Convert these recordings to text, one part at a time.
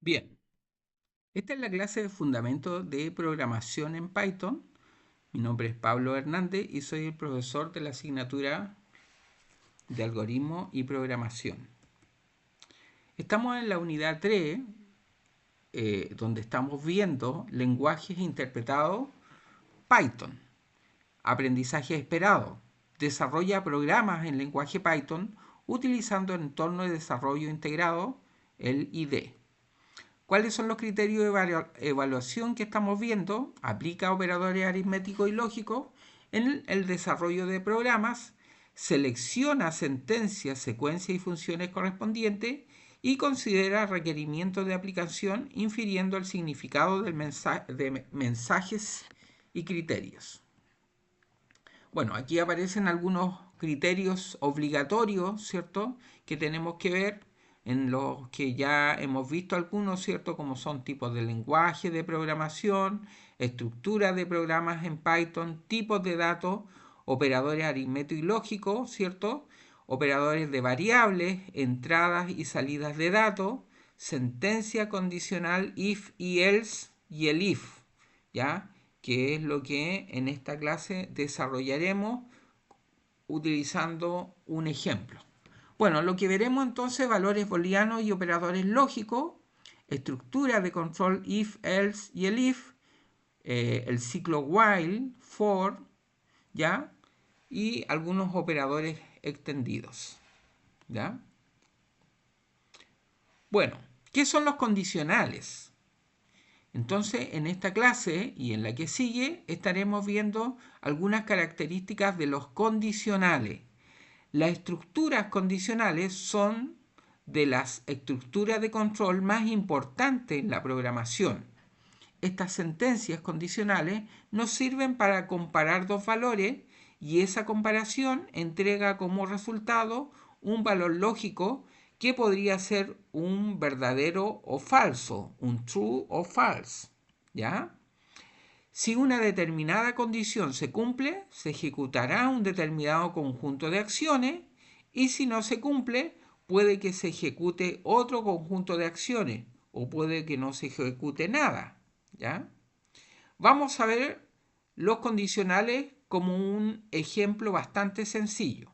Bien, esta es la clase de Fundamentos de Programación en Python. Mi nombre es Pablo Hernández y soy el profesor de la asignatura de Algoritmo y Programación. Estamos en la unidad 3, donde estamos viendo lenguajes interpretados Python. Aprendizaje esperado. Desarrolla programas en lenguaje Python utilizando el entorno de desarrollo integrado, el IDE. ¿Cuáles son los criterios de evaluación que estamos viendo? Aplica operadores aritméticos y lógicos en el desarrollo de programas, selecciona sentencias, secuencias y funciones correspondientes y considera requerimientos de aplicación infiriendo el significado de mensajes y criterios. Bueno, aquí aparecen algunos criterios obligatorios, ¿cierto?, que tenemos que ver, en los que ya hemos visto algunos, ¿cierto?, como son tipos de lenguaje de programación, estructura de programas en Python, tipos de datos, operadores aritméticos y lógicos, ¿cierto?, operadores de variables, entradas y salidas de datos, sentencia condicional if y else y el if, ¿ya?, que es lo que en esta clase desarrollaremos utilizando un ejemplo. Bueno, lo que veremos entonces, valores booleanos y operadores lógicos, estructura de control if, else y el if, el ciclo while, for, ¿ya? Y algunos operadores extendidos, ¿ya? Bueno, ¿qué son los condicionales? Entonces, en esta clase y en la que sigue, estaremos viendo algunas características de los condicionales. Las estructuras condicionales son de las estructuras de control más importantes en la programación. Estas sentencias condicionales nos sirven para comparar dos valores y esa comparación entrega como resultado un valor lógico que podría ser un verdadero o falso, un true o false, ¿ya? Si una determinada condición se cumple, se ejecutará un determinado conjunto de acciones y si no se cumple, puede que se ejecute otro conjunto de acciones o puede que no se ejecute nada, ¿ya? Vamos a ver los condicionales como un ejemplo bastante sencillo.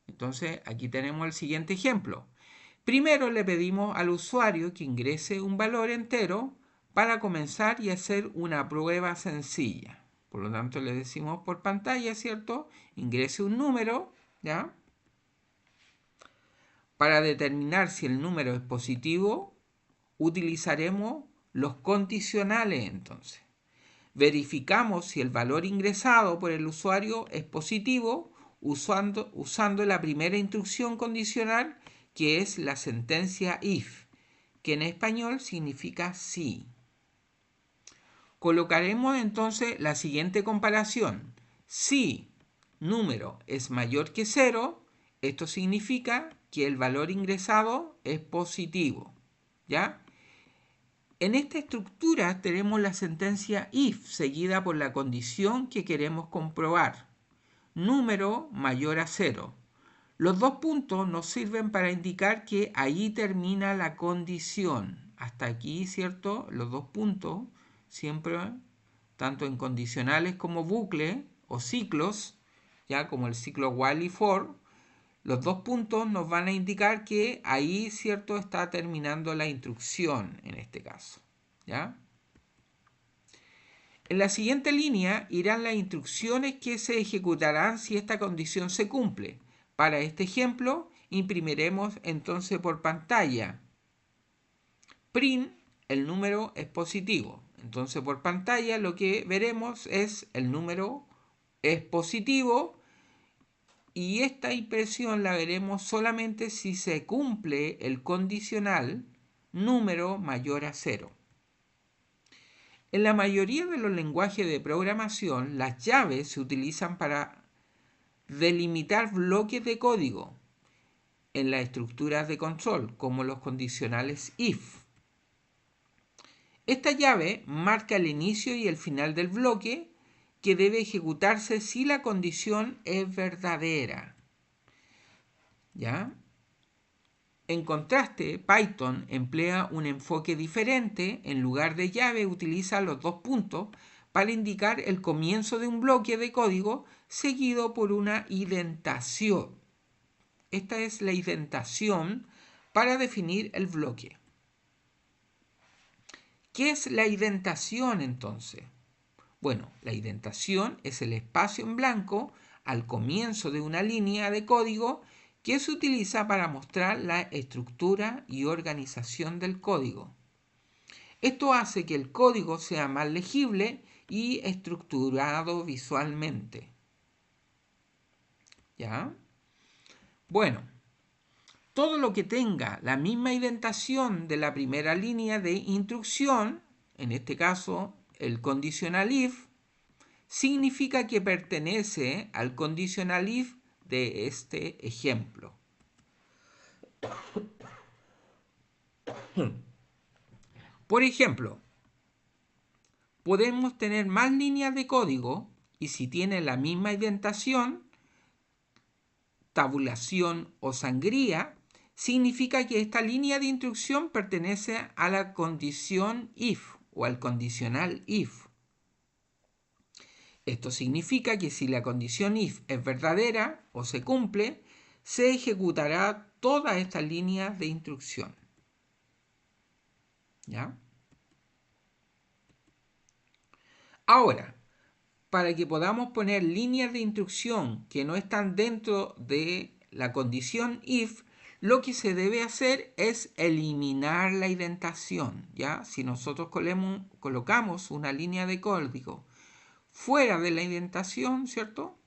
Entonces, aquí tenemos el siguiente ejemplo. Primero le pedimos al usuario que ingrese un valor entero para comenzar y hacer una prueba sencilla. Por lo tanto, le decimos por pantalla, ¿cierto? Ingrese un número, ¿ya? Para determinar si el número es positivo, utilizaremos los condicionales entonces. Verificamos si el valor ingresado por el usuario es positivo usando la primera instrucción condicional, que es la sentencia if, que en español significa sí. Colocaremos entonces la siguiente comparación. Si número es mayor que 0, esto significa que el valor ingresado es positivo, ¿ya? En esta estructura tenemos la sentencia if seguida por la condición que queremos comprobar. Número mayor a 0. Los dos puntos nos sirven para indicar que ahí termina la condición. Hasta aquí, ¿cierto? Los dos puntos, siempre, tanto en condicionales como bucle o ciclos, ya como el ciclo while y for, los dos puntos nos van a indicar que ahí, ¿cierto?, está terminando la instrucción en este caso, ¿ya? En la siguiente línea irán las instrucciones que se ejecutarán si esta condición se cumple. Para este ejemplo, imprimiremos entonces por pantalla print, el número es positivo. Entonces por pantalla lo que veremos es el número es positivo y esta impresión la veremos solamente si se cumple el condicional número mayor a 0. En la mayoría de los lenguajes de programación, las llaves se utilizan para delimitar bloques de código en las estructuras de control, como los condicionales if. Esta llave marca el inicio y el final del bloque que debe ejecutarse si la condición es verdadera, ¿ya? En contraste, Python emplea un enfoque diferente. En lugar de llave, utiliza los dos puntos para indicar el comienzo de un bloque de código seguido por una indentación. Esta es la indentación para definir el bloque. ¿Qué es la indentación entonces? Bueno, la indentación es el espacio en blanco al comienzo de una línea de código que se utiliza para mostrar la estructura y organización del código. Esto hace que el código sea más legible y estructurado visualmente. ¿Ya? Bueno, todo lo que tenga la misma indentación de la primera línea de instrucción, en este caso el conditional if, significa que pertenece al conditional if de este ejemplo. Por ejemplo, podemos tener más líneas de código y si tiene la misma indentación, tabulación o sangría, significa que esta línea de instrucción pertenece a la condición if o al condicional if. Esto significa que si la condición if es verdadera o se cumple, se ejecutará toda esta línea de instrucción. ¿Ya? Ahora, para que podamos poner líneas de instrucción que no están dentro de la condición if, lo que se debe hacer es eliminar la indentación. ¿Ya? Si nosotros colocamos una línea de código fuera de la indentación, ¿cierto?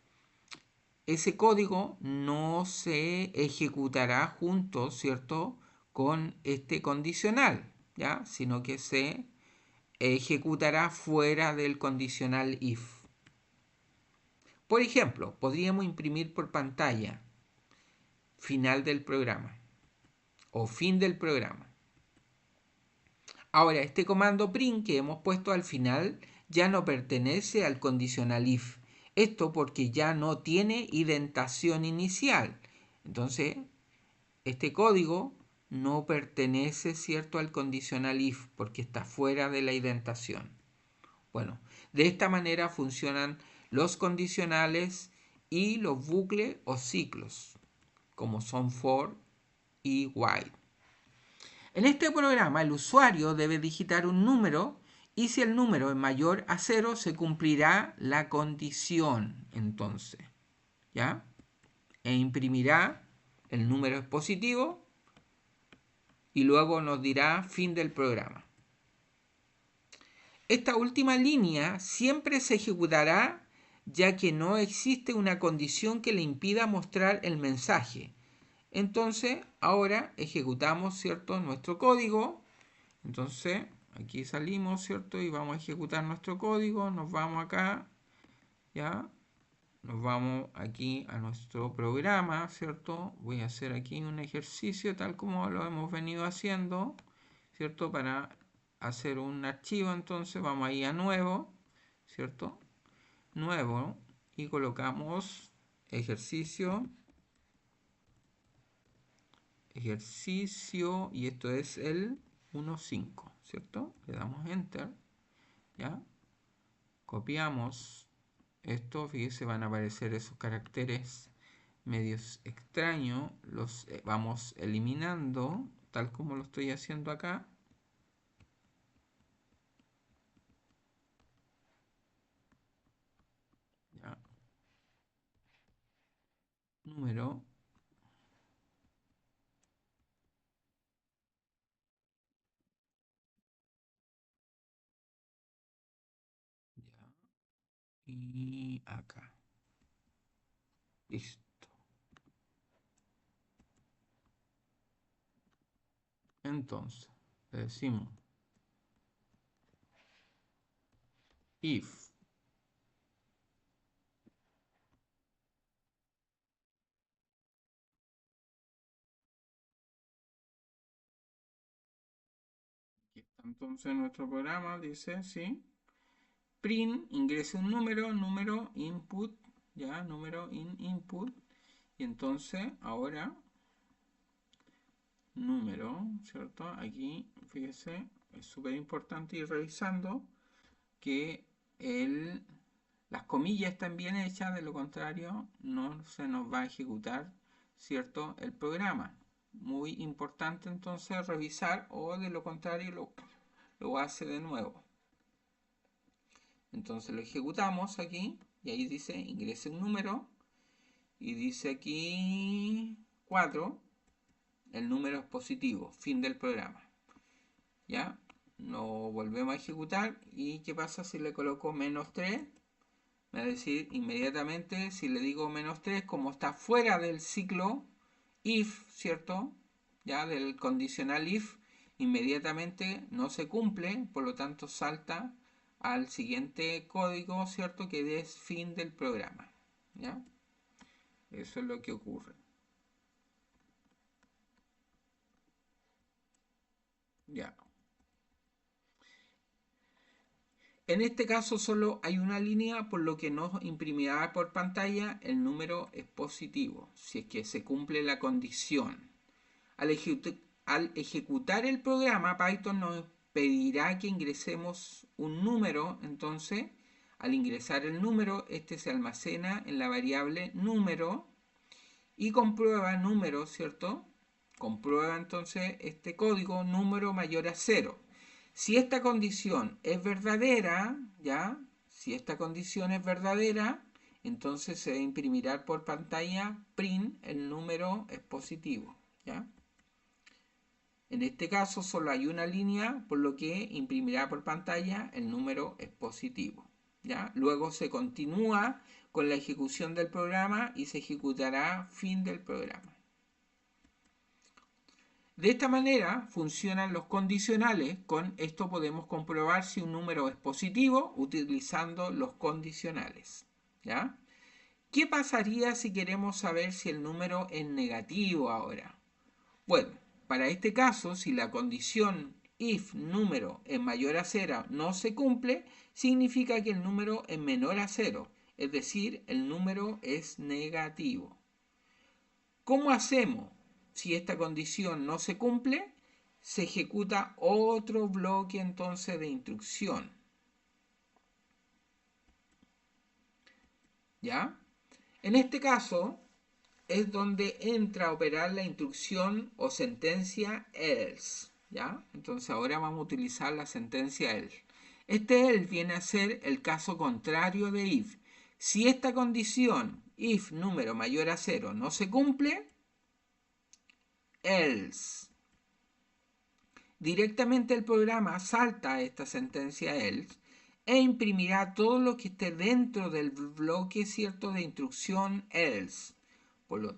Ese código no se ejecutará junto, ¿cierto?, con este condicional, ¿ya? Sino que se ejecutará fuera del condicional if. Por ejemplo, podríamos imprimir por pantalla final del programa o fin del programa. Ahora, este comando print que hemos puesto al final ya no pertenece al condicional if. Esto porque ya no tiene indentación inicial. Entonces, este código no pertenece, ¿cierto?, al condicional if porque está fuera de la indentación. Bueno, de esta manera funcionan los condicionales y los bucles o ciclos, como son for y while. En este programa el usuario debe digitar un número y si el número es mayor a 0 se cumplirá la condición entonces, ¿ya? E imprimirá el número es positivo y luego nos dirá fin del programa. Esta última línea siempre se ejecutará ya que no existe una condición que le impida mostrar el mensaje. Entonces, ahora ejecutamos, ¿cierto?, nuestro código. Entonces, aquí salimos, ¿cierto? Y vamos a ejecutar nuestro código. Nos vamos acá, ¿ya? Nos vamos aquí a nuestro programa, ¿cierto? Voy a hacer aquí un ejercicio tal como lo hemos venido haciendo, ¿cierto? Para hacer un archivo, entonces vamos ahí a nuevo, ¿cierto? Nuevo y colocamos ejercicio y esto es el 1.5, ¿cierto? Le damos enter, ¿ya? Copiamos esto, fíjese, van a aparecer esos caracteres medios extraños, los vamos eliminando, tal como lo estoy haciendo acá. ¿Ya? Número. ¿Ya? Y acá. Listo. Entonces, le decimos if entonces nuestro programa dice, sí, print, ingrese un número input, ya, número in input, y entonces ahora número, ¿cierto? Aquí, fíjese, es súper importante ir revisando que el, las comillas están bien hechas, de lo contrario no se nos va a ejecutar, ¿cierto? El programa. Muy importante entonces revisar o de lo contrario lo hace de nuevo. Entonces lo ejecutamos aquí y ahí dice ingrese un número y dice aquí 4, el número es positivo, fin del programa. ¿Ya? Lo volvemos a ejecutar y ¿qué pasa si le coloco -3? Me va a decir inmediatamente, si le digo -3, como está fuera del ciclo if, ¿cierto? Ya del condicional if, inmediatamente no se cumple, por lo tanto salta al siguiente código, ¿cierto? Que es fin del programa. ¿Ya? Eso es lo que ocurre. Ya. En este caso solo hay una línea, por lo que no imprimirá por pantalla el número es positivo, si es que se cumple la condición. Al, al ejecutar el programa, Python nos pedirá que ingresemos un número, entonces al ingresar el número, este se almacena en la variable número y comprueba número, ¿cierto? Comprueba entonces este código número mayor a 0. Si esta condición es verdadera, ¿ya? Si esta condición es verdadera, entonces se imprimirá por pantalla print el número es positivo, ¿ya? En este caso solo hay una línea, por lo que imprimirá por pantalla el número es positivo, ¿ya? Luego se continúa con la ejecución del programa y se ejecutará fin del programa. De esta manera funcionan los condicionales. Con esto podemos comprobar si un número es positivo utilizando los condicionales, ¿ya? ¿Qué pasaría si queremos saber si el número es negativo ahora? Bueno, para este caso, si la condición if número es mayor a 0 no se cumple, significa que el número es menor a 0, es decir, el número es negativo. ¿Cómo hacemos si esta condición no se cumple? Se ejecuta otro bloque entonces de instrucción. ¿Ya? En este caso es donde entra a operar la instrucción o sentencia else. ¿Ya? Entonces ahora vamos a utilizar la sentencia else. Este else viene a ser el caso contrario de if. Si esta condición, if número mayor a 0, no se cumple, else. Directamente el programa salta a esta sentencia else e imprimirá todo lo que esté dentro del bloque, ¿cierto?, de instrucción else. Por lo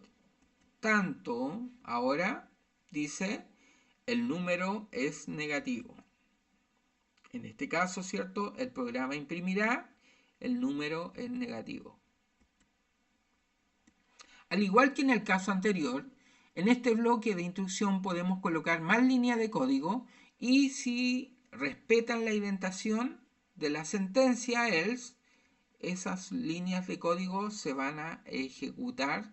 tanto, ahora dice el número es negativo. En este caso, ¿cierto?, el programa imprimirá el número es negativo. Al igual que en el caso anterior, en este bloque de instrucción podemos colocar más líneas de código y si respetan la indentación de la sentencia else, esas líneas de código se van a ejecutar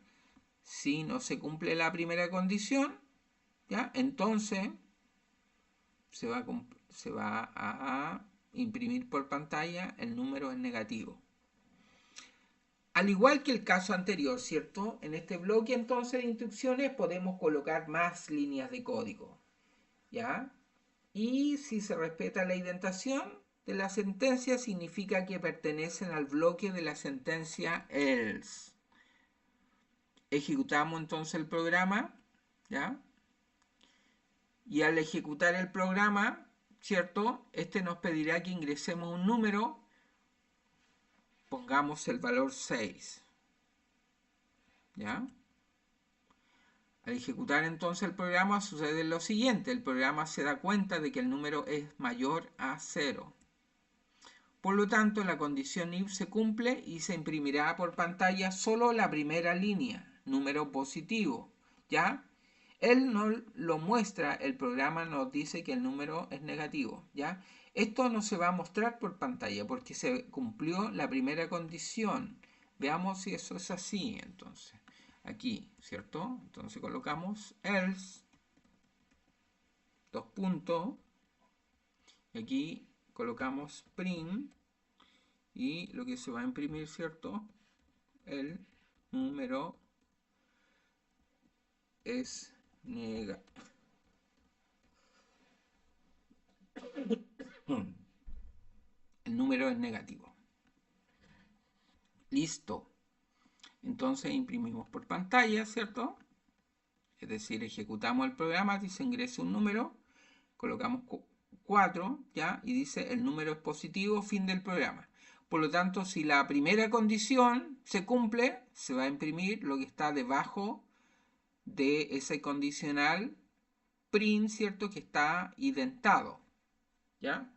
si no se cumple la primera condición, ¿ya? Entonces se va a imprimir por pantalla el número en negativo. Al igual que el caso anterior, ¿cierto? En este bloque entonces de instrucciones podemos colocar más líneas de código, ¿ya? Y si se respeta la indentación de la sentencia, significa que pertenecen al bloque de la sentencia else. Ejecutamos entonces el programa, ¿ya? Y al ejecutar el programa, ¿cierto? Este nos pedirá que ingresemos un número, pongamos el valor 6, ¿ya? Al ejecutar entonces el programa sucede lo siguiente, el programa se da cuenta de que el número es mayor a 0. Por lo tanto, la condición if se cumple y se imprimirá por pantalla solo la primera línea, número positivo, ¿ya? Él no lo muestra, el programa nos dice que el número es negativo, ¿ya? Esto no se va a mostrar por pantalla porque se cumplió la primera condición. Veamos si eso es así, entonces. Aquí, ¿cierto? Entonces colocamos else dos puntos, y aquí colocamos print, y lo que se va a imprimir, ¿cierto? El número es negativo. El número es negativo. Listo. Entonces imprimimos por pantalla, ¿cierto? Es decir, ejecutamos el programa, dice ingrese un número, colocamos 4, ¿ya? Y dice el número es positivo, fin del programa. Por lo tanto, si la primera condición se cumple, se va a imprimir lo que está debajo de ese condicional print, ¿cierto? Que está identado, ¿ya?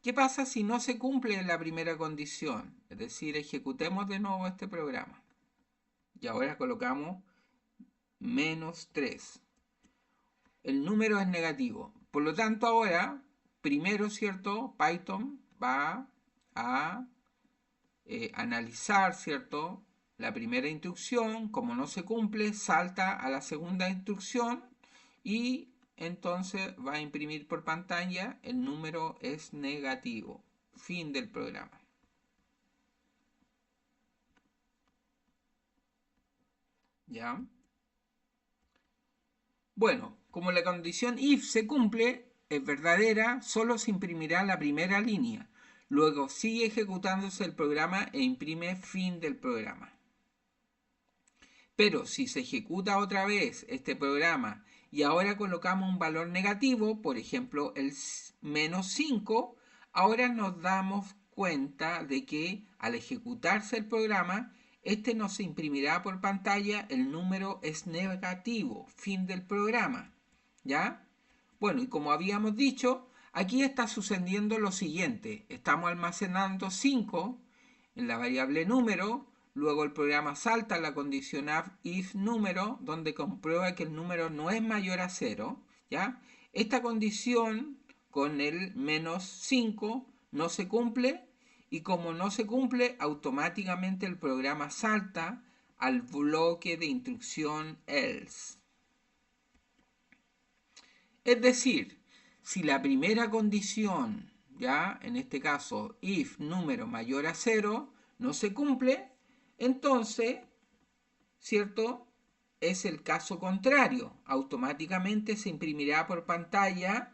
¿Qué pasa si no se cumple la primera condición? Es decir, ejecutemos de nuevo este programa. Y ahora colocamos -3. El número es negativo. Por lo tanto, ahora, primero, ¿cierto? Python va a analizar, ¿cierto? La primera instrucción, como no se cumple, salta a la segunda instrucción y entonces va a imprimir por pantalla el número es negativo. Fin del programa. ¿Ya? Bueno, como la condición if se cumple, es verdadera, solo se imprimirá la primera línea. Luego sigue ejecutándose el programa e imprime fin del programa. Pero si se ejecuta otra vez este programa y ahora colocamos un valor negativo, por ejemplo el -5, ahora nos damos cuenta de que al ejecutarse el programa, este nos imprimirá por pantalla el número es negativo, fin del programa. ¿Ya? Bueno, y como habíamos dicho, aquí está sucediendo lo siguiente. Estamos almacenando 5 en la variable número, luego el programa salta a la condición if número, donde comprueba que el número no es mayor a 0, ¿ya? Esta condición con el -5 no se cumple, y como no se cumple, automáticamente el programa salta al bloque de instrucción else. Es decir, si la primera condición, ya en este caso if número mayor a 0, no se cumple, entonces, ¿cierto? Es el caso contrario. Automáticamente se imprimirá por pantalla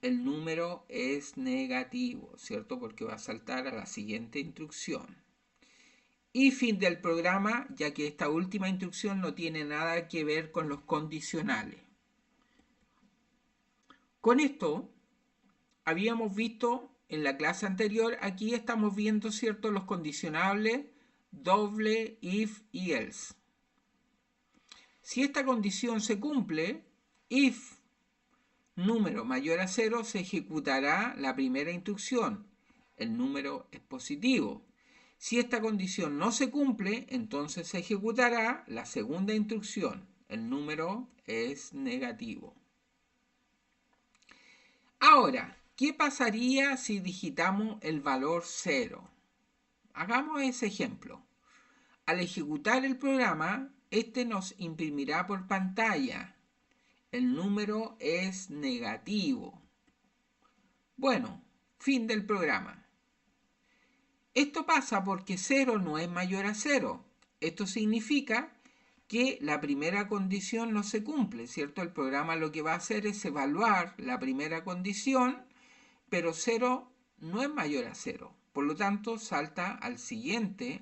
el número es negativo, ¿cierto? Porque va a saltar a la siguiente instrucción. Y fin del programa, ya que esta última instrucción no tiene nada que ver con los condicionales. Con esto, habíamos visto en la clase anterior, aquí estamos viendo, ¿cierto?, los condicionables doble, if y else. Si esta condición se cumple, if número mayor a 0, se ejecutará la primera instrucción. El número es positivo. Si esta condición no se cumple, entonces se ejecutará la segunda instrucción. El número es negativo. Ahora, ¿qué pasaría si digitamos el valor 0? Hagamos ese ejemplo. Al ejecutar el programa, este nos imprimirá por pantalla. El número es negativo. Bueno, fin del programa. Esto pasa porque 0 no es mayor a 0. Esto significa que la primera condición no se cumple, ¿cierto? El programa lo que va a hacer es evaluar la primera condición, pero 0 no es mayor a 0. Por lo tanto, salta a la siguiente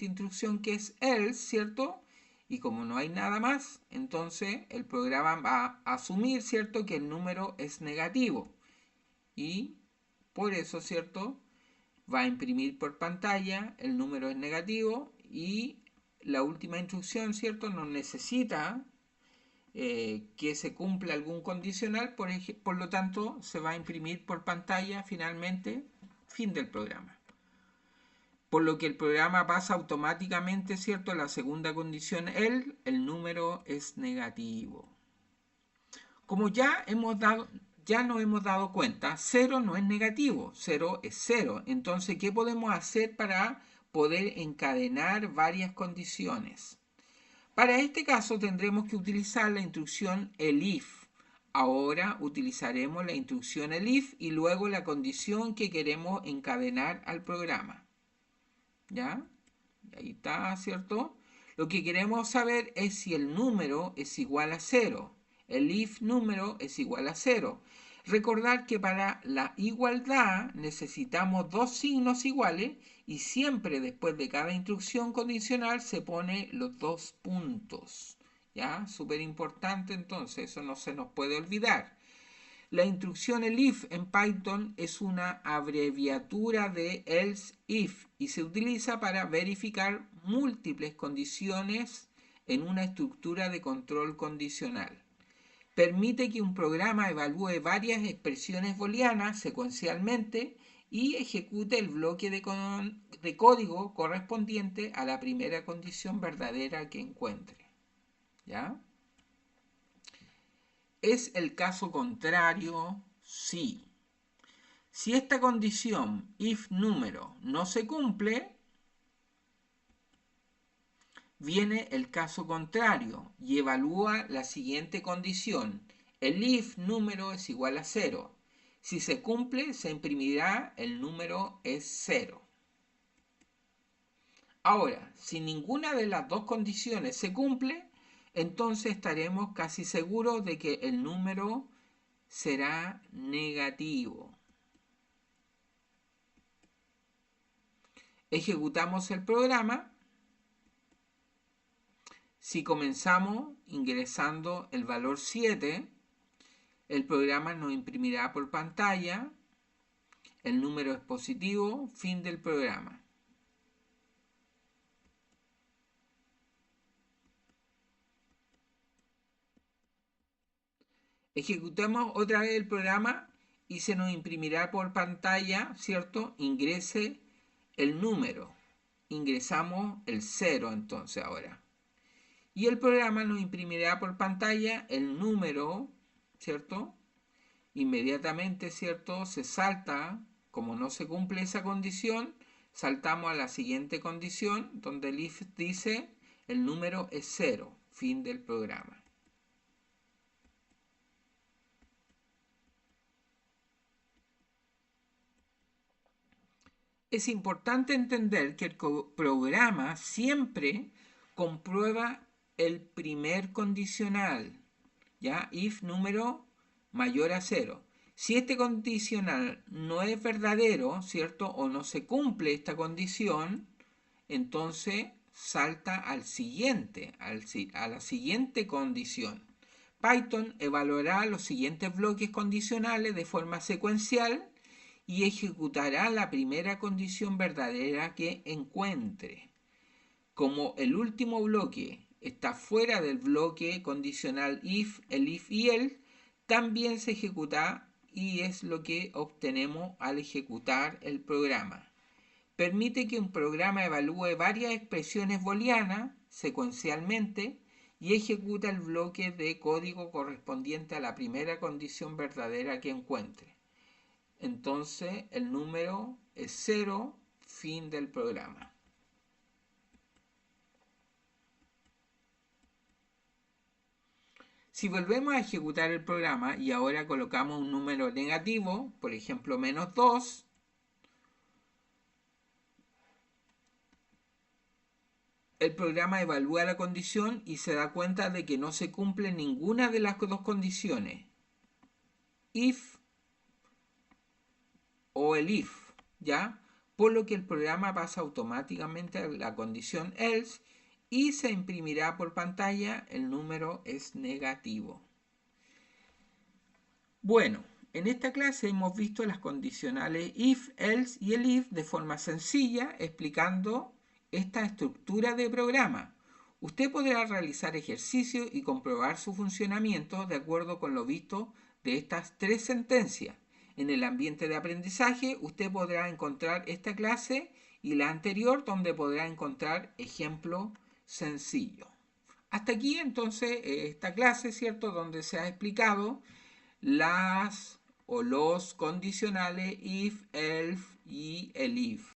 instrucción, que es else, ¿cierto? Y como no hay nada más, entonces el programa va a asumir, ¿cierto?, que el número es negativo. Y por eso, ¿cierto?, va a imprimir por pantalla el número es negativo, y la última instrucción, ¿cierto?, no necesita que se cumpla algún condicional, por lo tanto se va a imprimir por pantalla finalmente fin del programa. Por lo que el programa pasa automáticamente, ¿cierto?, a la segunda condición, el número es negativo. Como ya nos hemos dado cuenta, 0 no es negativo, 0 es 0. Entonces, ¿qué podemos hacer para poder encadenar varias condiciones? Para este caso tendremos que utilizar la instrucción elif. Ahora utilizaremos la instrucción elif y luego la condición que queremos encadenar al programa. ¿Ya? Ahí está, ¿cierto? Lo que queremos saber es si el número es igual a 0. El if número es igual a 0. Recordar que para la igualdad necesitamos dos signos iguales y siempre después de cada instrucción condicional se pone los dos puntos. ¿Ya? Súper importante entonces, eso no se nos puede olvidar. La instrucción elif en Python es una abreviatura de else if y se utiliza para verificar múltiples condiciones en una estructura de control condicional. Permite que un programa evalúe varias expresiones booleanas secuencialmente y ejecute el bloque de código correspondiente a la primera condición verdadera que encuentre. ¿Ya? ¿Es el caso contrario? Sí. Si esta condición, if número, no se cumple, viene el caso contrario y evalúa la siguiente condición. El if número es igual a 0. Si se cumple, se imprimirá el número es 0. Ahora, si ninguna de las dos condiciones se cumple, entonces estaremos casi seguros de que el número será negativo. Ejecutamos el programa. Si comenzamos ingresando el valor 7, el programa nos imprimirá por pantalla, el número es positivo, fin del programa. Ejecutamos otra vez el programa y se nos imprimirá por pantalla, ¿cierto? Ingrese el número. Ingresamos el 0 entonces ahora. Y el programa nos imprimirá por pantalla el número, ¿cierto? Inmediatamente, ¿cierto? Se salta, como no se cumple esa condición, saltamos a la siguiente condición, donde el if dice el número es 0, fin del programa. Es importante entender que el programa siempre comprueba el primer condicional, ¿ya? If número mayor a 0. Si este condicional no es verdadero, ¿cierto? O no se cumple esta condición, entonces salta al siguiente, a la siguiente condición. Python evaluará los siguientes bloques condicionales de forma secuencial y ejecutará la primera condición verdadera que encuentre. Como el último bloque está fuera del bloque condicional if, el if y el, también se ejecuta y es lo que obtenemos al ejecutar el programa. Permite que un programa evalúe varias expresiones booleanas secuencialmente y ejecuta el bloque de código correspondiente a la primera condición verdadera que encuentre. Entonces el número es 0, fin del programa. Si volvemos a ejecutar el programa y ahora colocamos un número negativo, por ejemplo menos 2, el programa evalúa la condición y se da cuenta de que no se cumple ninguna de las dos condiciones, if o el if, ¿ya? Por lo que el programa pasa automáticamente a la condición else y se imprimirá por pantalla el número es negativo. Bueno, en esta clase hemos visto las condicionales if, else y el if de forma sencilla, explicando esta estructura de programa. Usted podrá realizar ejercicios y comprobar su funcionamiento de acuerdo con lo visto de estas tres sentencias. En el ambiente de aprendizaje usted podrá encontrar esta clase y la anterior donde podrá encontrar ejemplo sencillo. Hasta aquí entonces esta clase, ¿cierto? Donde se ha explicado las o los condicionales if, else y el if.